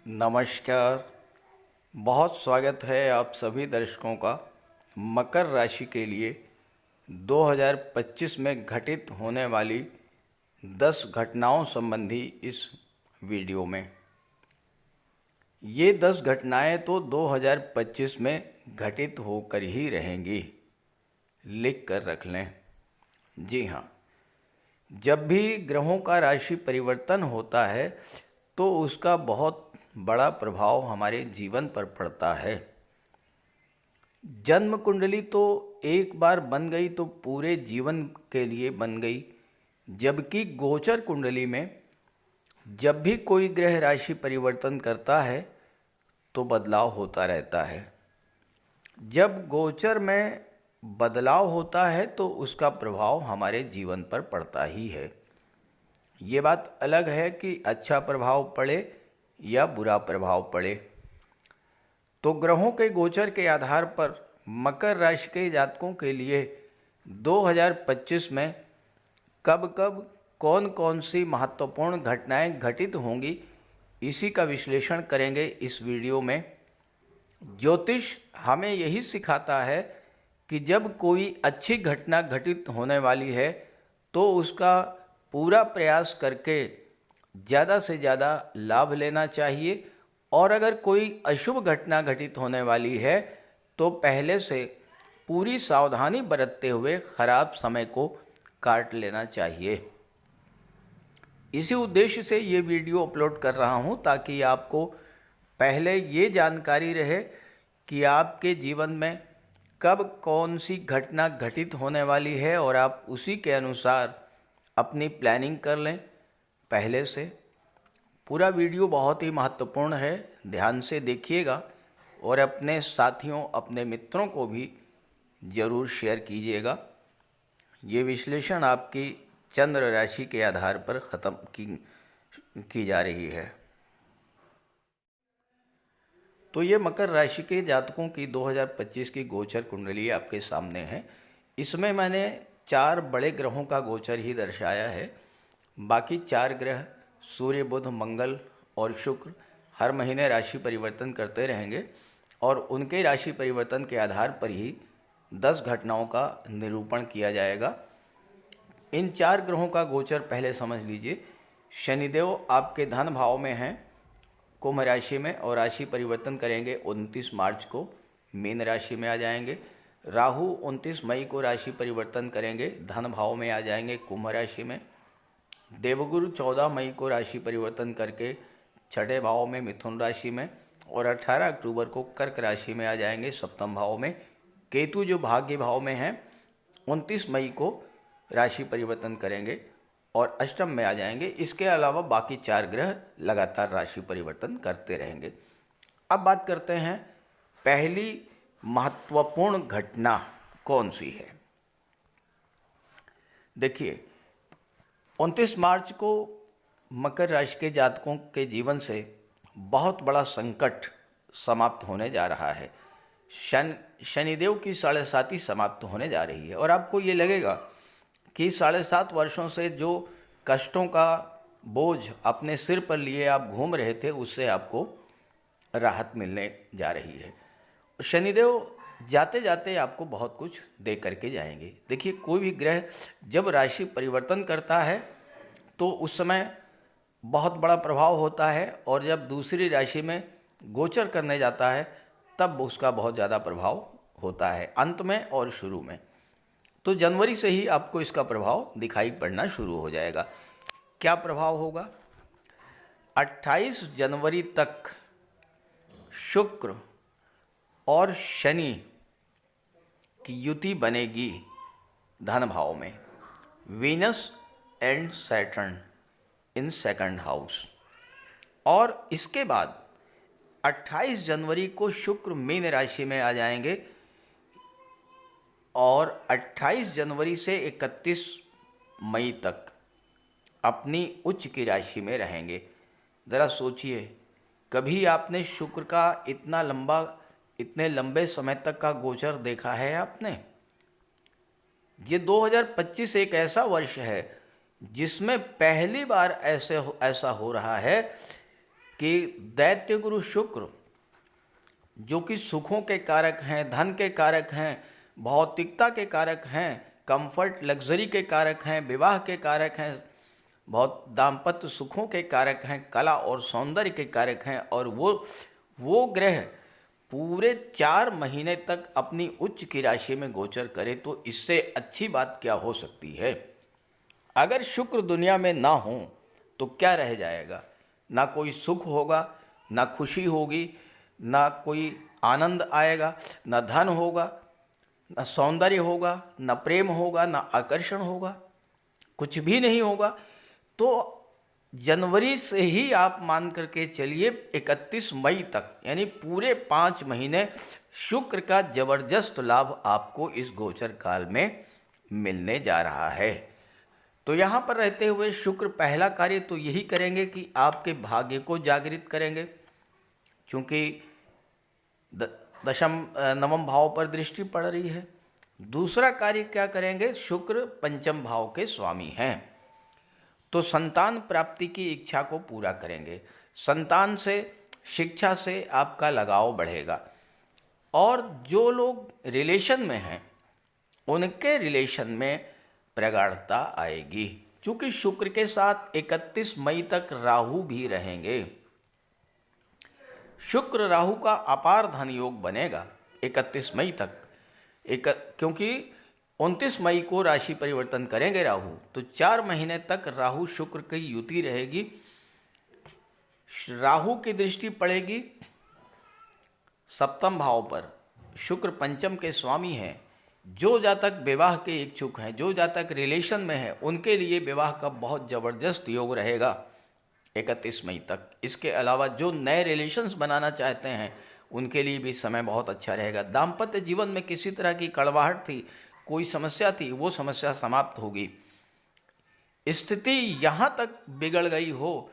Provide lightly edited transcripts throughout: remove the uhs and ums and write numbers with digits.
नमस्कार। बहुत स्वागत है आप सभी दर्शकों का मकर राशि के लिए 2025 में घटित होने वाली 10 घटनाओं संबंधी इस वीडियो में। ये 10 घटनाएं तो 2025 में घटित होकर ही रहेंगी, लिख कर रख लें। जी हाँ, जब भी ग्रहों का राशि परिवर्तन होता है तो उसका बहुत बड़ा प्रभाव हमारे जीवन पर पड़ता है। जन्म कुंडली तो एक बार बन गई तो पूरे जीवन के लिए बन गई, जबकि गोचर कुंडली में जब भी कोई ग्रह राशि परिवर्तन करता है तो बदलाव होता रहता है। जब गोचर में बदलाव होता है तो उसका प्रभाव हमारे जीवन पर पड़ता ही है। ये बात अलग है कि अच्छा प्रभाव पड़े या बुरा प्रभाव पड़े। तो ग्रहों के गोचर के आधार पर मकर राशि के जातकों के लिए 2025 में कब कब कौन कौन सी महत्वपूर्ण घटनाएं घटित होंगी, इसी का विश्लेषण करेंगे इस वीडियो में। ज्योतिष हमें यही सिखाता है कि जब कोई अच्छी घटना घटित होने वाली है तो उसका पूरा प्रयास करके ज़्यादा से ज़्यादा लाभ लेना चाहिए, और अगर कोई अशुभ घटना घटित होने वाली है तो पहले से पूरी सावधानी बरतते हुए खराब समय को काट लेना चाहिए। इसी उद्देश्य से ये वीडियो अपलोड कर रहा हूँ ताकि आपको पहले ये जानकारी रहे कि आपके जीवन में कब कौन सी घटना घटित होने वाली है और आप उसी के अनुसार अपनी प्लानिंग कर लें पहले से। पूरा वीडियो बहुत ही महत्वपूर्ण है, ध्यान से देखिएगा और अपने साथियों अपने मित्रों को भी ज़रूर शेयर कीजिएगा। ये विश्लेषण आपकी चंद्र राशि के आधार पर ख़त्म की जा रही है। तो ये मकर राशि के जातकों की 2025 की गोचर कुंडली आपके सामने है। इसमें मैंने 4 बड़े ग्रहों का गोचर ही दर्शाया है। बाकी 4 ग्रह सूर्य, बुध, मंगल और शुक्र हर महीने राशि परिवर्तन करते रहेंगे और उनके राशि परिवर्तन के आधार पर ही 10 घटनाओं का निरूपण किया जाएगा। इन 4 ग्रहों का गोचर पहले समझ लीजिए। शनिदेव आपके धन भाव में हैं कुंभ राशि में और राशि परिवर्तन करेंगे 29 मार्च को, मीन राशि में आ जाएंगे। राहु 29 मई को राशि परिवर्तन करेंगे, धन भाव में आ जाएंगे कुंभ राशि में। देवगुरु 14 मई को राशि परिवर्तन करके छठे भाव में मिथुन राशि में, और 18 अक्टूबर को कर्क राशि में आ जाएंगे सप्तम भाव में। केतु जो भाग्य भाव में हैं 29 मई को राशि परिवर्तन करेंगे और अष्टम में आ जाएंगे। इसके अलावा बाकी 4 ग्रह लगातार राशि परिवर्तन करते रहेंगे। अब बात करते हैं पहली महत्वपूर्ण घटना कौन सी है। देखिए, 29 मार्च को मकर राशि के जातकों के जीवन से बहुत बड़ा संकट समाप्त होने जा रहा है। शनिदेव की 7.5 समाप्त होने जा रही है और आपको ये लगेगा कि 7.5 वर्षों से जो कष्टों का बोझ अपने सिर पर लिए आप घूम रहे थे उससे आपको राहत मिलने जा रही है। शनिदेव जाते जाते आपको बहुत कुछ दे करके जाएंगे। देखिए, कोई भी ग्रह जब राशि परिवर्तन करता है तो उस समय बहुत बड़ा प्रभाव होता है, और जब दूसरी राशि में गोचर करने जाता है तब उसका बहुत ज़्यादा प्रभाव होता है अंत में और शुरू में। तो जनवरी से ही आपको इसका प्रभाव दिखाई पड़ना शुरू हो जाएगा। क्या प्रभाव होगा? 28 जनवरी तक शुक्र और शनि की युति बनेगी धन भाव में, Venus and Saturn in second house. और इसके बाद 28 जनवरी को शुक्र मीन राशि में आ जाएंगे और 28 जनवरी से 31 मई तक अपनी उच्च की राशि में रहेंगे। ज़रा सोचिए, कभी आपने शुक्र का इतने लंबे समय तक का गोचर देखा है आपने? ये 2025 एक ऐसा वर्ष है जिसमें पहली बार ऐसा हो रहा है कि दैत्य गुरु शुक्र जो कि सुखों के कारक हैं, धन के कारक हैं, भौतिकता के कारक हैं, कंफर्ट लग्जरी के कारक हैं, विवाह के कारक हैं, बहुत दाम्पत्य सुखों के कारक हैं, कला और सौंदर्य के कारक हैं, और वो ग्रह पूरे 4 महीने तक अपनी उच्च की राशि में गोचर करे तो इससे अच्छी बात क्या हो सकती है। अगर शुक्र दुनिया में ना हो तो क्या रह जाएगा? ना कोई सुख होगा, ना खुशी होगी, ना कोई आनंद आएगा, ना धन होगा, ना सौंदर्य होगा, ना प्रेम होगा, ना आकर्षण होगा, कुछ भी नहीं होगा। तो जनवरी से ही आप मान करके चलिए 31 मई तक, यानी पूरे 5 महीने शुक्र का जबरदस्त लाभ आपको इस गोचर काल में मिलने जा रहा है। तो यहाँ पर रहते हुए शुक्र पहला कार्य तो यही करेंगे कि आपके भाग्य को जागृत करेंगे, क्योंकि दशम नवम भाव पर दृष्टि पड़ रही है। दूसरा कार्य क्या करेंगे? शुक्र पंचम भाव के स्वामी हैं, तो संतान प्राप्ति की इच्छा को पूरा करेंगे। संतान से, शिक्षा से आपका लगाव बढ़ेगा, और जो लोग रिलेशन में हैं उनके रिलेशन में प्रगाढ़ता आएगी, क्योंकि शुक्र के साथ 31 मई तक राहु भी रहेंगे। शुक्र राहु का अपार धन योग बनेगा 31 मई तक, क्योंकि 29 मई को राशि परिवर्तन करेंगे राहु, तो 4 महीने तक राहु शुक्र की युति रहेगी। राहु की दृष्टि पड़ेगी सप्तम भाव पर, शुक्र पंचम के स्वामी हैं। जो जातक विवाह के इच्छुक हैं, जो जातक रिलेशन में हैं, उनके लिए विवाह का बहुत ज़बरदस्त योग रहेगा 31 मई तक। इसके अलावा जो नए रिलेशंस बनाना चाहते हैं उनके लिए भी समय बहुत अच्छा रहेगा। दाम्पत्य जीवन में किसी तरह की कड़वाहट थी, कोई समस्या थी, वो समस्या समाप्त होगी। स्थिति यहाँ तक बिगड़ गई हो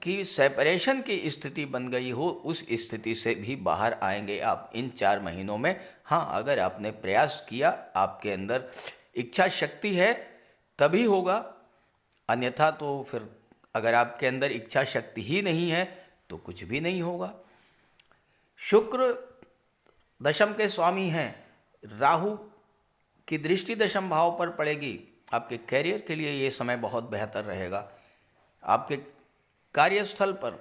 कि सेपरेशन की स्थिति बन गई हो, उस स्थिति से भी बाहर आएंगे आप इन 4 महीनों में। हाँ, अगर आपने प्रयास किया, आपके अंदर इच्छा शक्ति है, तभी होगा, अन्यथा तो फिर अगर आपके अंदर इच्छा शक्ति ही नहीं है तो कुछ भी नहीं होगा। शुक्र दशम के स्वामी हैं, राहु की दृष्टि दशम भाव पर पड़ेगी। आपके कैरियर के लिए ये समय बहुत बेहतर रहेगा। आपके कार्यस्थल पर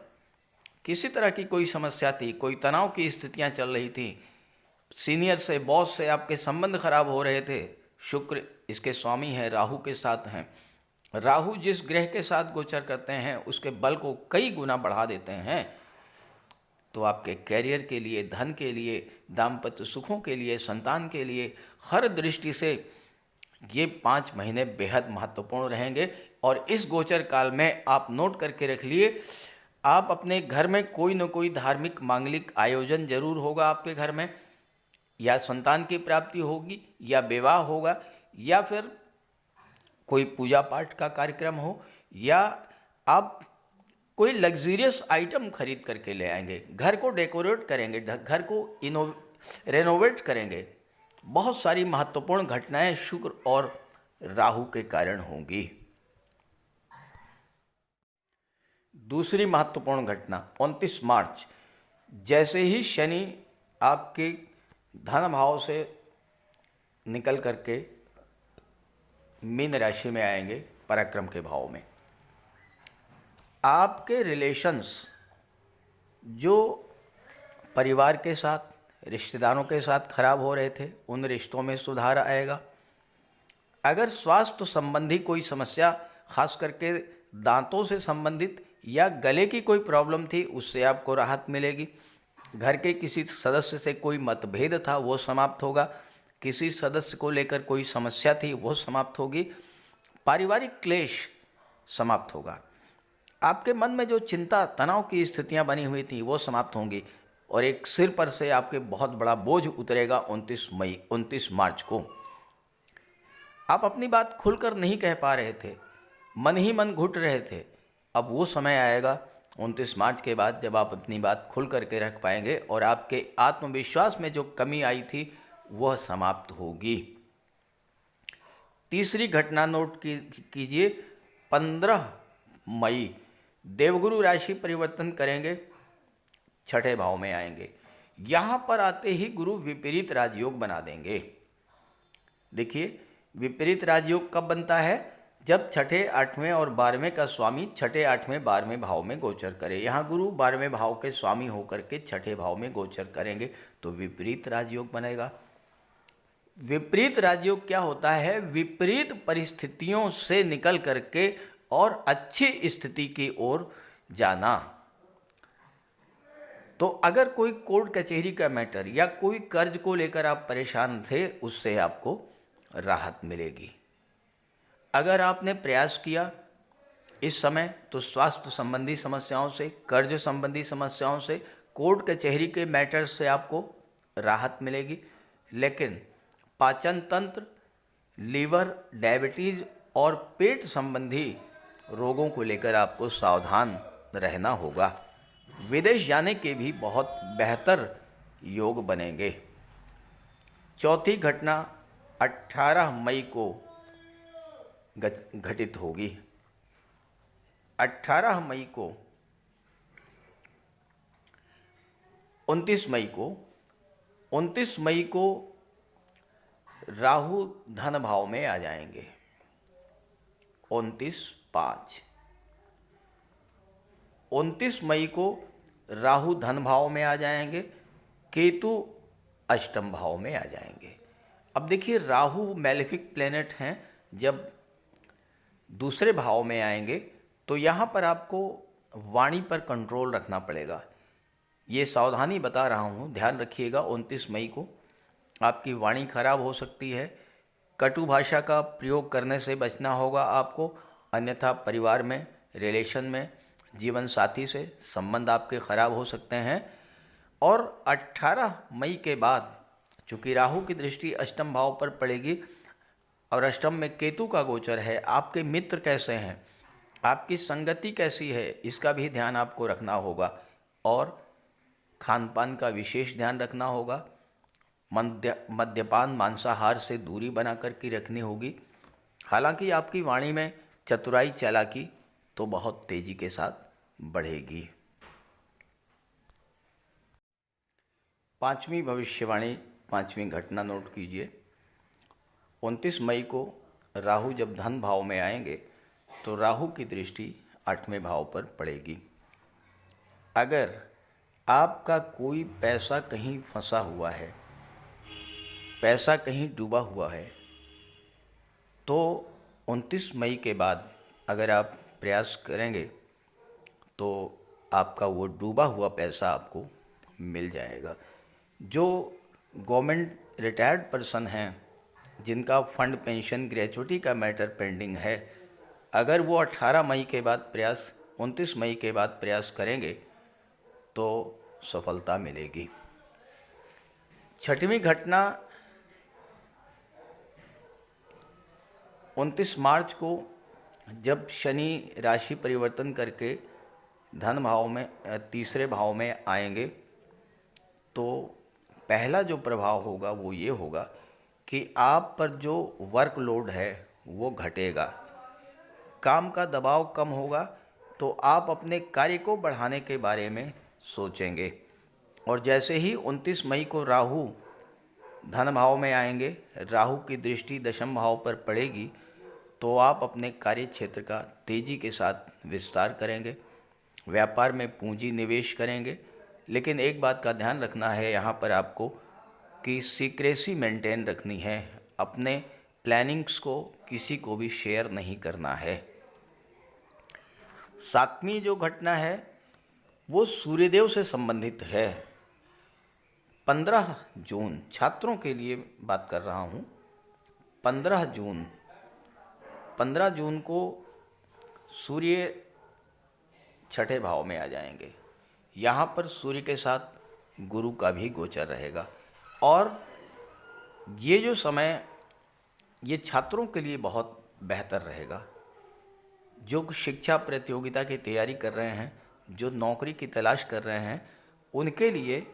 किसी तरह की कोई समस्या थी, कोई तनाव की स्थितियां चल रही थी, सीनियर से, बॉस से आपके संबंध खराब हो रहे थे, शुक्र इसके स्वामी हैं, राहु के साथ हैं। राहु जिस ग्रह के साथ गोचर करते हैं उसके बल को कई गुना बढ़ा देते हैं। तो आपके कैरियर के लिए, धन के लिए, दाम्पत्य सुखों के लिए, संतान के लिए, हर दृष्टि से ये 5 महीने बेहद महत्वपूर्ण रहेंगे। और इस गोचर काल में आप नोट करके रख लिए, आप अपने घर में कोई न कोई धार्मिक मांगलिक आयोजन जरूर होगा आपके घर में, या संतान की प्राप्ति होगी, या विवाह होगा, या फिर कोई पूजा पाठ का कार्यक्रम हो, या आप कोई लग्जरियस आइटम खरीद करके ले आएंगे, घर को डेकोरेट करेंगे, घर को रेनोवेट करेंगे। बहुत सारी महत्वपूर्ण घटनाएं शुक्र और राहु के कारण होंगी। दूसरी महत्वपूर्ण घटना 29 मार्च, जैसे ही शनि आपके धन भाव से निकल करके मीन राशि में आएंगे, पराक्रम के भाव में, आपके रिलेशंस जो परिवार के साथ, रिश्तेदारों के साथ खराब हो रहे थे, उन रिश्तों में सुधार आएगा। अगर स्वास्थ्य संबंधी कोई समस्या, खास करके दांतों से संबंधित या गले की कोई प्रॉब्लम थी, उससे आपको राहत मिलेगी। घर के किसी सदस्य से कोई मतभेद था, वो समाप्त होगा। किसी सदस्य को लेकर कोई समस्या थी, वो समाप्त होगी। पारिवारिक क्लेश समाप्त होगा। आपके मन में जो चिंता, तनाव की स्थितियां बनी हुई थी, वो समाप्त होंगी, और एक सिर पर से आपके बहुत बड़ा बोझ उतरेगा 29 मार्च को। आप अपनी बात खुलकर नहीं कह पा रहे थे, मन ही मन घुट रहे थे, अब वो समय आएगा 29 मार्च के बाद जब आप अपनी बात खुल करके रख पाएंगे, और आपके आत्मविश्वास में जो कमी आई थी वह समाप्त होगी। तीसरी घटना नोट कीजिए, 15 मई देवगुरु राशि परिवर्तन करेंगे छठे भाव में आएंगे। यहाँ पर आते ही गुरु विपरीत राजयोग बना देंगे। देखिए, विपरीत राजयोग कब बनता है? जब छठे, आठवें और 12वें का स्वामी छठे, आठवें, 12वें भाव में गोचर करे। यहाँ गुरु 12वें भाव के स्वामी होकर के छठे भाव में गोचर करेंगे तो विपरीत राजयोग बनेगा। विपरीत राजयोग क्या होता है? विपरीत परिस्थितियों से निकल करके और अच्छी स्थिति की ओर जाना। तो अगर कोई कोर्ट कचहरी का मैटर या कोई कर्ज को लेकर आप परेशान थे, उससे आपको राहत मिलेगी। अगर आपने प्रयास किया इस समय तो स्वास्थ्य संबंधी समस्याओं से, कर्ज संबंधी समस्याओं से, कोर्ट कचहरी के मैटर्स से आपको राहत मिलेगी। लेकिन पाचन तंत्र, लीवर, डायबिटीज और पेट संबंधी रोगों को लेकर आपको सावधान रहना होगा। विदेश जाने के भी बहुत बेहतर योग बनेंगे। चौथी घटना 18 मई को घटित होगी। 18 मई को 29 मई को राहु धन भाव में आ जाएंगे। 29 मई को राहु धन भाव में आ जाएंगे, केतु अष्टम भाव में आ जाएंगे। अब देखिए, राहु मैलेफिक प्लेनेट हैं। जब दूसरे भाव में आएंगे तो यहाँ पर आपको वाणी पर कंट्रोल रखना पड़ेगा। ये सावधानी बता रहा हूँ, ध्यान रखिएगा। 29 मई को आपकी वाणी खराब हो सकती है। कटु भाषा का प्रयोग करने से बचना होगा आपको, अन्यथा परिवार में, रिलेशन में, जीवन साथी से संबंध आपके खराब हो सकते हैं। और 18 मई के बाद चूँकि राहु की दृष्टि अष्टम भाव पर पड़ेगी और अष्टम में केतु का गोचर है, आपके मित्र कैसे हैं, आपकी संगति कैसी है, इसका भी ध्यान आपको रखना होगा। और खान पान का विशेष ध्यान रखना होगा। मद्यपान, मांसाहार से दूरी बना कर के रखनी होगी। हालांकि आपकी वाणी में चतुराई, चालाकी तो बहुत तेजी के साथ बढ़ेगी। पांचवी भविष्यवाणी, पांचवी घटना नोट कीजिए। 29 मई को राहु जब धन भाव में आएंगे तो राहु की दृष्टि 8वें भाव पर पड़ेगी। अगर आपका कोई पैसा कहीं फंसा हुआ है, पैसा कहीं डूबा हुआ है, तो 29 मई के बाद अगर आप प्रयास करेंगे तो आपका वो डूबा हुआ पैसा आपको मिल जाएगा। जो गवर्नमेंट रिटायर्ड पर्सन हैं, जिनका फंड, पेंशन, ग्रेचुटी का मैटर पेंडिंग है, अगर वो 18 मई के बाद प्रयास, 29 मई के बाद प्रयास करेंगे तो सफलता मिलेगी। छठवीं घटना 29 मार्च को जब शनि राशि परिवर्तन करके धन भाव में, तीसरे भाव में आएंगे तो पहला जो प्रभाव होगा वो ये होगा कि आप पर जो वर्कलोड है वो घटेगा, काम का दबाव कम होगा, तो आप अपने कार्य को बढ़ाने के बारे में सोचेंगे। और जैसे ही 29 मई को राहु धन भाव में आएंगे, राहु की दृष्टि दशम भाव पर पड़ेगी, तो आप अपने कार्य क्षेत्र का तेजी के साथ विस्तार करेंगे, व्यापार में पूंजी निवेश करेंगे। लेकिन एक बात का ध्यान रखना है यहाँ पर आपको कि सीक्रेसी मेंटेन रखनी है, अपने प्लानिंग्स को किसी को भी शेयर नहीं करना है। सातवीं जो घटना है वो सूर्यदेव से संबंधित है। 15 जून, छात्रों के लिए बात कर रहा हूँ। 15 जून को सूर्य छठे भाव में आ जाएंगे। यहाँ पर सूर्य के साथ गुरु का भी गोचर रहेगा। और ये जो समय, ये छात्रों के लिए बहुत बेहतर रहेगा। जो शिक्षा प्रतियोगिता की तैयारी कर रहे हैं, जो नौकरी की तलाश कर रहे हैं, उनके लिए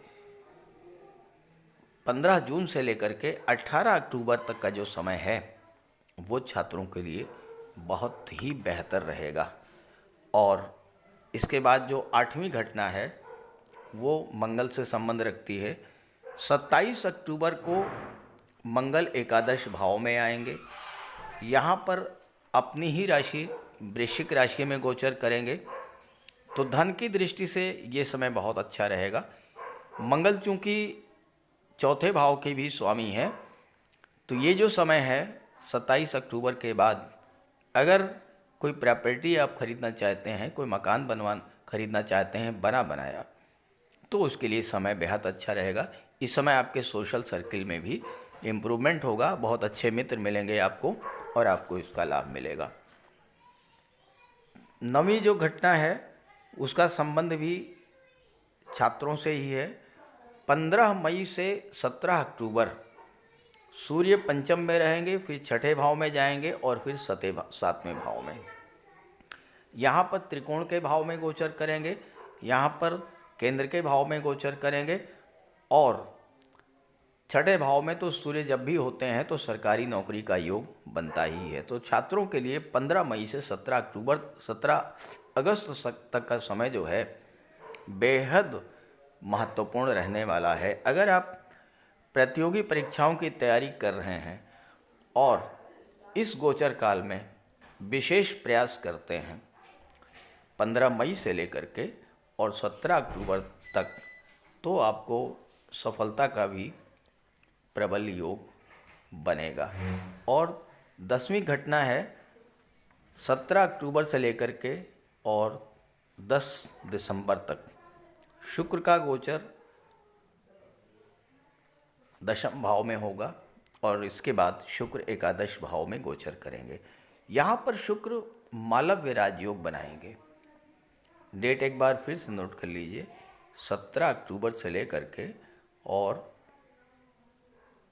15 जून से लेकर के 18 अक्टूबर तक का जो समय है वो छात्रों के लिए बहुत ही बेहतर रहेगा। और इसके बाद जो 8वीं घटना है वो मंगल से संबंध रखती है। 27 अक्टूबर को मंगल एकादश भाव में आएंगे। यहाँ पर अपनी ही राशि वृश्चिक राशि में गोचर करेंगे, तो धन की दृष्टि से ये समय बहुत अच्छा रहेगा। मंगल चूँकि चौथे भाव के भी स्वामी है, तो ये जो समय है 27 अक्टूबर के बाद, अगर कोई प्रॉपर्टी आप खरीदना चाहते हैं, कोई मकान खरीदना चाहते हैं बना बनाया, तो उसके लिए समय बेहद अच्छा रहेगा। इस समय आपके सोशल सर्किल में भी इम्प्रूवमेंट होगा, बहुत अच्छे मित्र मिलेंगे आपको और आपको इसका लाभ मिलेगा। नवीं जो घटना है उसका संबंध भी छात्रों से ही है। 15 मई से 17 अक्टूबर सूर्य पंचम में रहेंगे, फिर छठे भाव में जाएंगे और फिर सातवें भाव में। यहाँ पर त्रिकोण के भाव में गोचर करेंगे, यहाँ पर केंद्र के भाव में गोचर करेंगे, और छठे भाव में तो सूर्य जब भी होते हैं तो सरकारी नौकरी का योग बनता ही है। तो छात्रों के लिए 15 मई से 17 अगस्त तक का समय जो है बेहद महत्वपूर्ण रहने वाला है। अगर आप प्रतियोगी परीक्षाओं की तैयारी कर रहे हैं और इस गोचर काल में विशेष प्रयास करते हैं 15 मई से लेकर के और 17 अक्टूबर तक, तो आपको सफलता का भी प्रबल योग बनेगा। और 10वीं घटना है 17 अक्टूबर से लेकर के और 10 दिसंबर तक शुक्र का गोचर दशम भाव में होगा और इसके बाद शुक्र एकादश भाव में गोचर करेंगे। यहाँ पर शुक्र मालव्य राजयोग बनाएंगे। डेट एक बार फिर से नोट कर लीजिए, 17 अक्टूबर से लेकर के और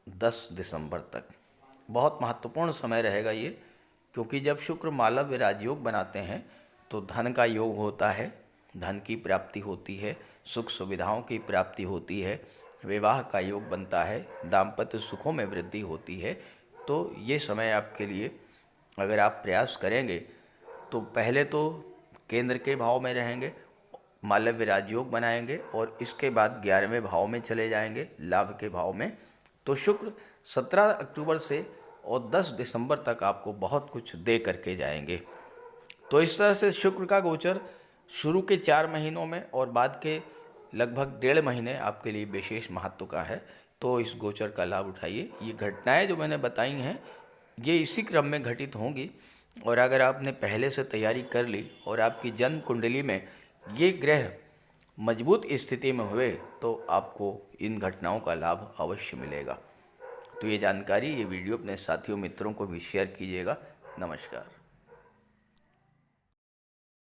10 दिसंबर तक बहुत महत्वपूर्ण समय रहेगा ये, क्योंकि जब शुक्र मालव्य राजयोग बनाते हैं तो धन का योग होता है, धन की प्राप्ति होती है, सुख सुविधाओं की प्राप्ति होती है, विवाह का योग बनता है, दाम्पत्य सुखों में वृद्धि होती है। तो ये समय आपके लिए अगर आप प्रयास करेंगे तो पहले तो केंद्र के भाव में रहेंगे, मालव्य राजयोग बनाएंगे और इसके बाद 11वें भाव में चले जाएंगे, लाभ के भाव में। तो शुक्र 17 अक्टूबर से और 10 दिसंबर तक आपको बहुत कुछ दे करके जाएंगे। तो इस तरह से शुक्र का गोचर शुरू के 4 महीनों में और बाद के लगभग 1.5 महीने आपके लिए विशेष महत्व का है। तो इस गोचर का लाभ उठाइए। ये घटनाएं जो मैंने बताई हैं ये इसी क्रम में घटित होंगी, और अगर आपने पहले से तैयारी कर ली और आपकी जन्म कुंडली में ये ग्रह मजबूत स्थिति में हुए तो आपको इन घटनाओं का लाभ अवश्य मिलेगा। तो ये जानकारी, ये वीडियो अपने साथियों मित्रों को भी शेयर कीजिएगा। नमस्कार।